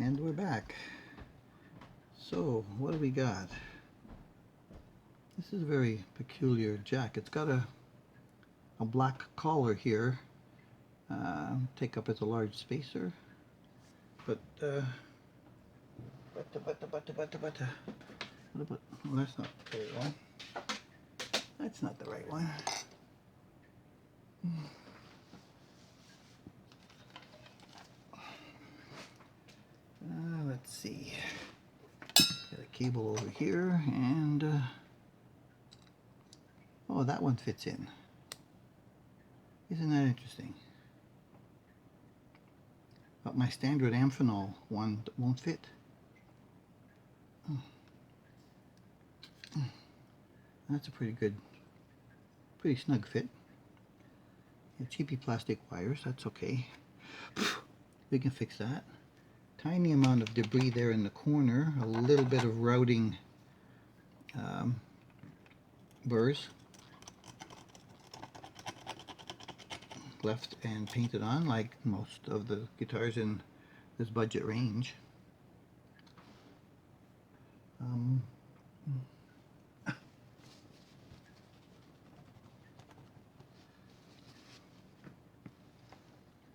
And we're back. So what do we got? This is a very peculiar jack. It's got a black collar here. Take up as a large spacer. But well, that's not the right one. That's not the right one. Let's see. Got a cable over here, and oh, that one fits in. Isn't that interesting? But my standard Amphenol one won't fit. That's a pretty snug fit. Cheapy plastic wires, that's okay. We can fix that. Tiny amount of debris there in the corner, a little bit of routing burrs left and painted on, like most of the guitars in this budget range.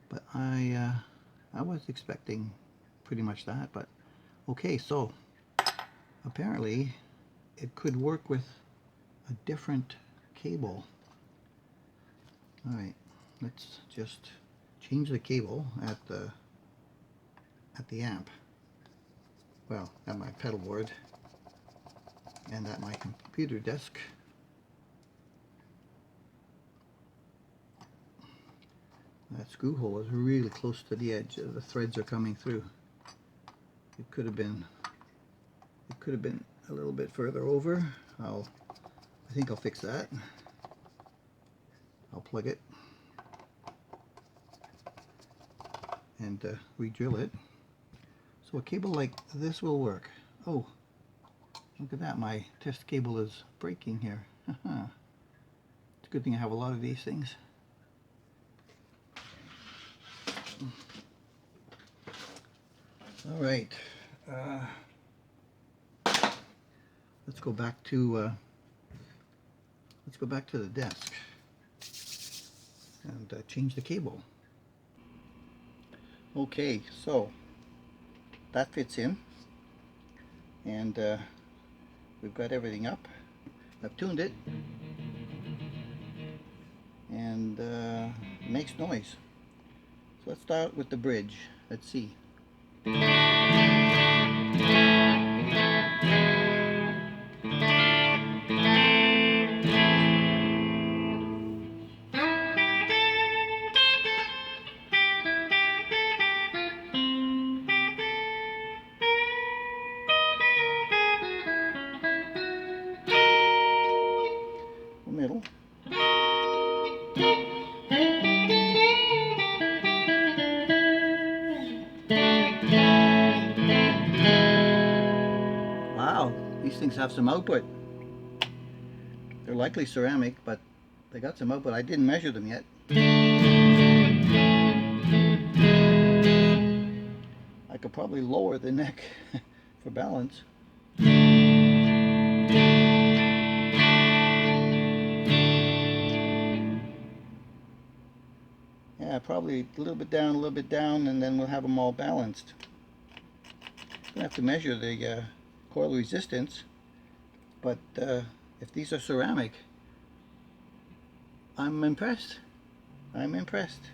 But I was expecting pretty much that, but okay, so apparently it could work with a different cable. Alright, let's just change the cable at the amp. Well, at my pedal board and at my computer desk. That screw hole is really close to the edge. The threads are coming through. It could have been a little bit further over. I think I'll fix that. I'll plug it and re-drill it. So a cable like this will work. Oh, look at that, my test cable is breaking here. It's a good thing I have a lot of these things. All right, let's go back to the desk and change the cable. Okay, so that fits in, and we've got everything up. I've tuned it, and it makes noise. So let's start with the bridge. Let's see. Middle. Wow, these things have some output. They're likely ceramic, but they got some output. I didn't measure them yet. I could probably lower the neck for balance. Yeah, probably a little bit down, and then we'll have them all balanced. I'm gonna have to measure the coil resistance, but if these are ceramic, I'm impressed. I'm impressed.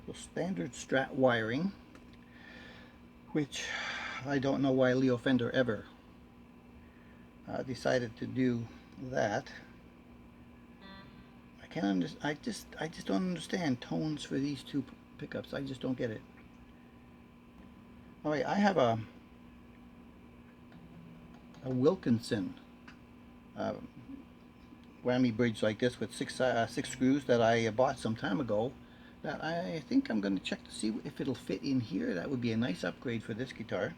So standard Strat wiring, which I don't know why Leo Fender ever decided to do that. I just don't understand tones for these two pickups. I just don't get it. All right, I have a Wilkinson whammy bridge like this with six screws that I bought some time ago that I think I'm going to check to see if it'll fit in here. That would be a nice upgrade for this guitar.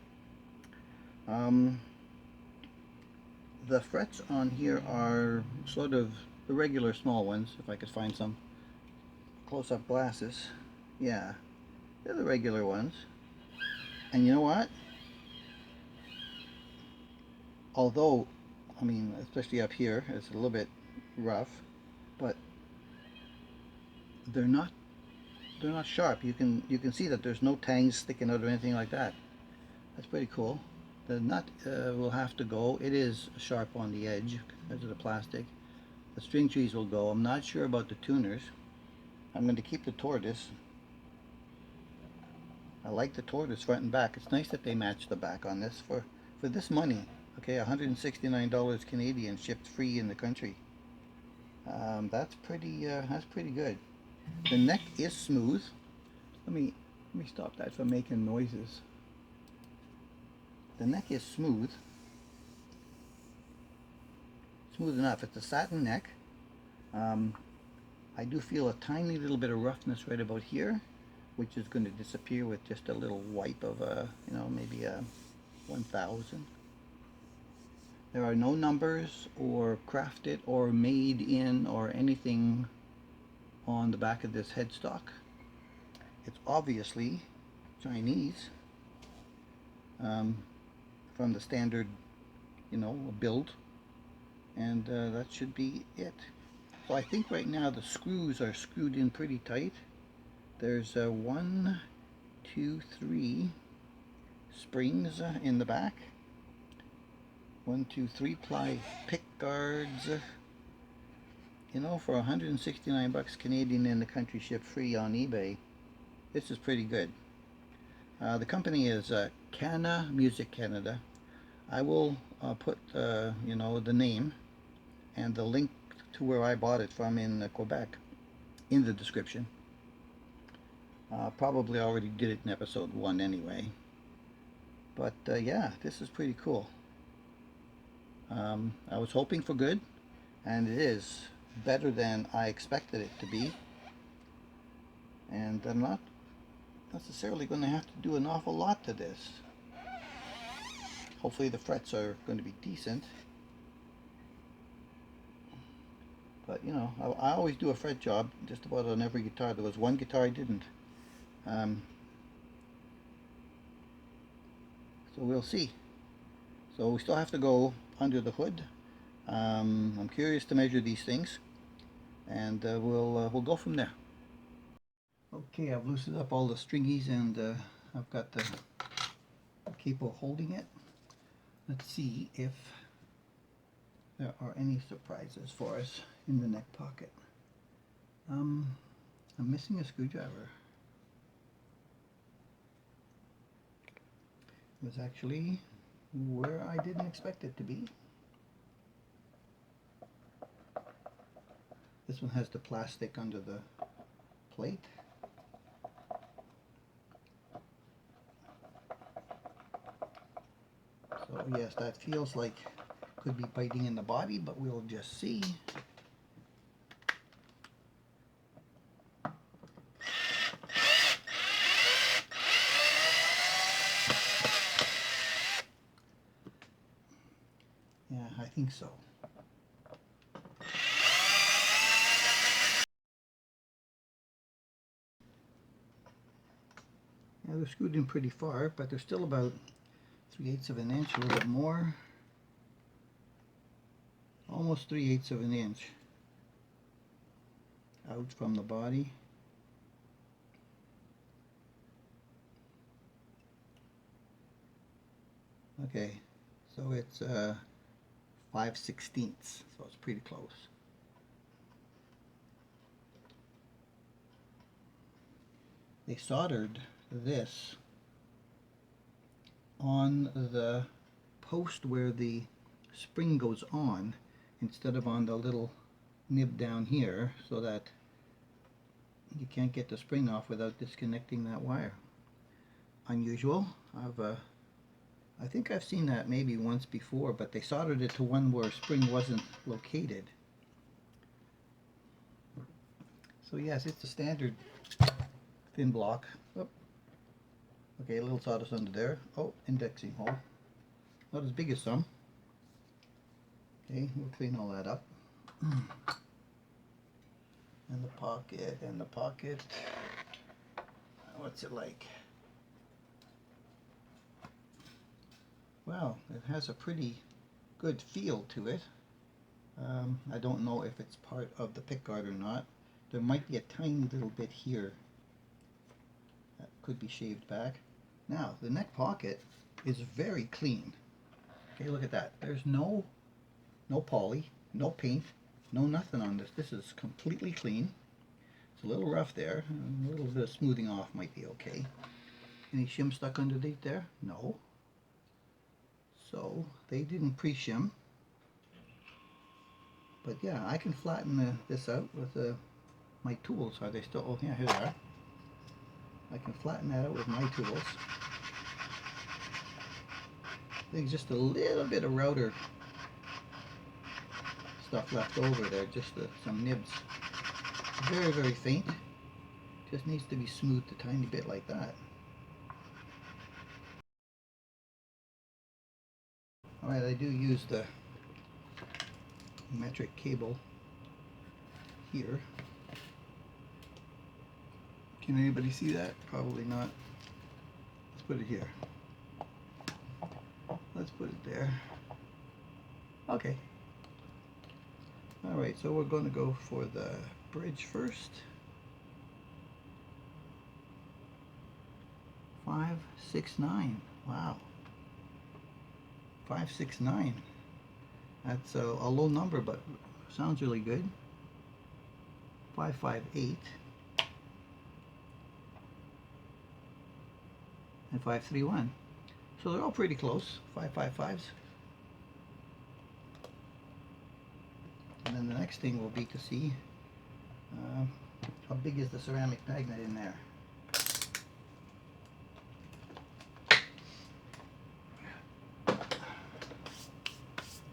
The frets on here are sort of the regular small ones, if I could find some close-up glasses. Yeah, they're the regular ones. And you know what? Although, I mean, especially up here, it's a little bit rough, but they're not sharp. You can see that there's no tangs sticking out or anything like that. That's pretty cool. The nut will have to go. It is sharp on the edge because of the plastic. The string trees will go. I'm not sure about the tuners. I'm going to keep the tortoise. I like the tortoise front and back. It's nice that they match the back on this for this money. Okay, $169 Canadian, shipped free in the country. That's pretty good. The neck is smooth. Let me stop that from making noises. The neck is smooth. Smooth enough. It's a satin neck. I do feel a tiny little bit of roughness right about here, which is going to disappear with just a little wipe of maybe a 1000. There are no numbers or crafted or made in or anything on the back of this headstock. It's obviously Chinese, from the standard, build, and that should be it. So I think right now the screws are screwed in pretty tight. There's 1, 2, 3 springs in the back. 1, 2, 3 ply pick guards. For 169 bucks Canadian in the country, shipped free on eBay, this is pretty good. The company is KanaMusiqueCanada. I will put the name and the link to where I bought it from in Quebec in the description. Probably already did it in episode 1 anyway. But yeah, this is pretty cool. I was hoping for good, and it is better than I expected it to be. And I'm not necessarily going to have to do an awful lot to this. Hopefully the frets are going to be decent. But I always do a fret job just about on every guitar. There was one guitar I didn't. So we'll see. So we still have to go under the hood. I'm curious to measure these things, and we'll go from there. Okay, I've loosened up all the stringies, and I've got the capo holding it. Let's see if there are any surprises for us in the neck pocket. I'm missing a screwdriver. It was actually where I didn't expect it to be. This one has the plastic under the plate. So yes, that feels like could be biting in the body, but we'll just see. Yeah, I think so. Yeah, they're screwed in pretty far, but they're still about 3/8 of an inch, a little bit more. Almost 3/8 of an inch out from the body. Okay, so it's 5/16, so it's pretty close. They soldered this on the post where the spring goes on instead of on the little nib down here, so that you can't get the spring off without disconnecting that wire. Unusual. I think I've seen that maybe once before, but they soldered it to one where spring wasn't located. So yes, it's a standard thin block. Oh. Okay, a little sawdust under there. Oh, indexing hole. Not as big as some. Okay, we'll clean all that up. And the pocket. What's it like? Well, it has a pretty good feel to it. I don't know if it's part of the pickguard or not. There might be a tiny little bit here that could be shaved back. Now, the neck pocket is very clean. Okay, look at that. There's no poly, no paint, no nothing on this. This is completely clean. It's a little rough there. A little bit of smoothing off might be okay. Any shim stuck underneath there? No. So they didn't pre-shim. But yeah, I can flatten this out with my tools. Are they still? Oh yeah, here they are. I can flatten that out with my tools. There's just a little bit of router stuff left over there, just some nibs. Very, very faint. Just needs to be smoothed a tiny bit like that. Alright, I do use the metric cable here. Can anybody see that? Probably not. Let's put it here. Let's put it there. Okay. Alright, so we're going to go for the bridge first. 569. Wow. 569. That's a low number, but sounds really good. 558 and 531. So they're all pretty close. 555s. And then the next thing will be to see how big is the ceramic magnet in there.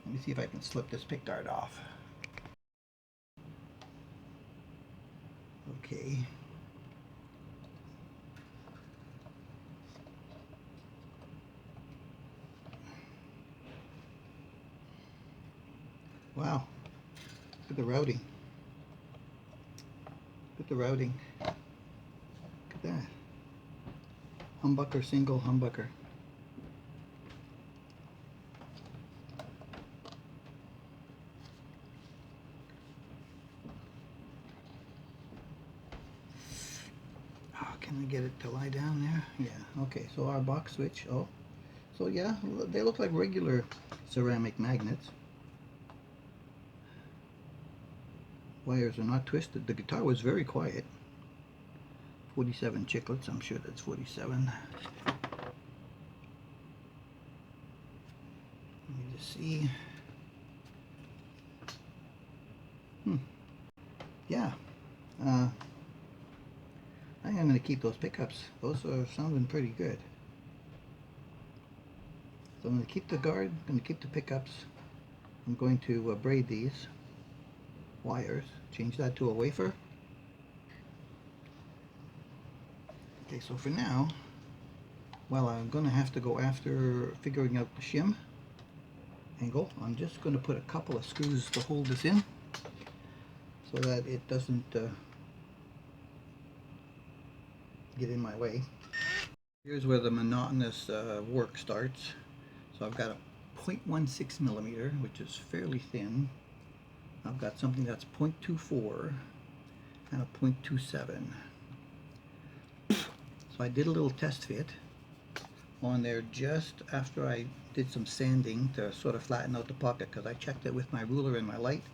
Let me see if I can slip this pickguard off. Okay. Wow. Look at the routing. Look at the routing. Look at that. Humbucker, single humbucker. Can we get it to lie down there? Yeah, okay, so our box switch, oh. So yeah, they look like regular ceramic magnets. Wires are not twisted. The guitar was very quiet. 47 chiclets, I'm sure that's 47. Let me just see. Yeah. I am going to keep those pickups. Those are sounding pretty good. So I'm going to keep the guard, I'm going to keep the pickups. I'm going to braid these wires, change that to a wafer. Okay, so for now, well, I'm going to have to go after figuring out the shim angle. I'm just going to put a couple of screws to hold this in so that it doesn't get in my way. Here's where the monotonous work starts. So I've got a 0.16 millimeter, which is fairly thin. I've got something that's 0.24 and a 0.27. So I did a little test fit on there just after I did some sanding to sort of flatten out the pocket, because I checked it with my ruler and my light.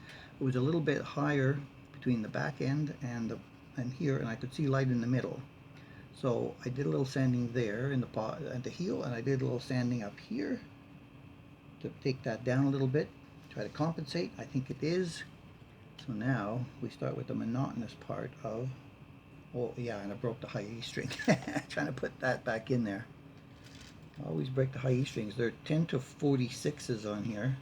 It was a little bit higher between the back end and here, and I could see light in the middle. So I did a little sanding there in the pot and the heel, and I did a little sanding up here to take that down a little bit, try to compensate. I think it is. So now we start with the monotonous part of, oh yeah, and I broke the high E string. Trying to put that back in there. I always break the high E strings. There are 10 to 46s on here.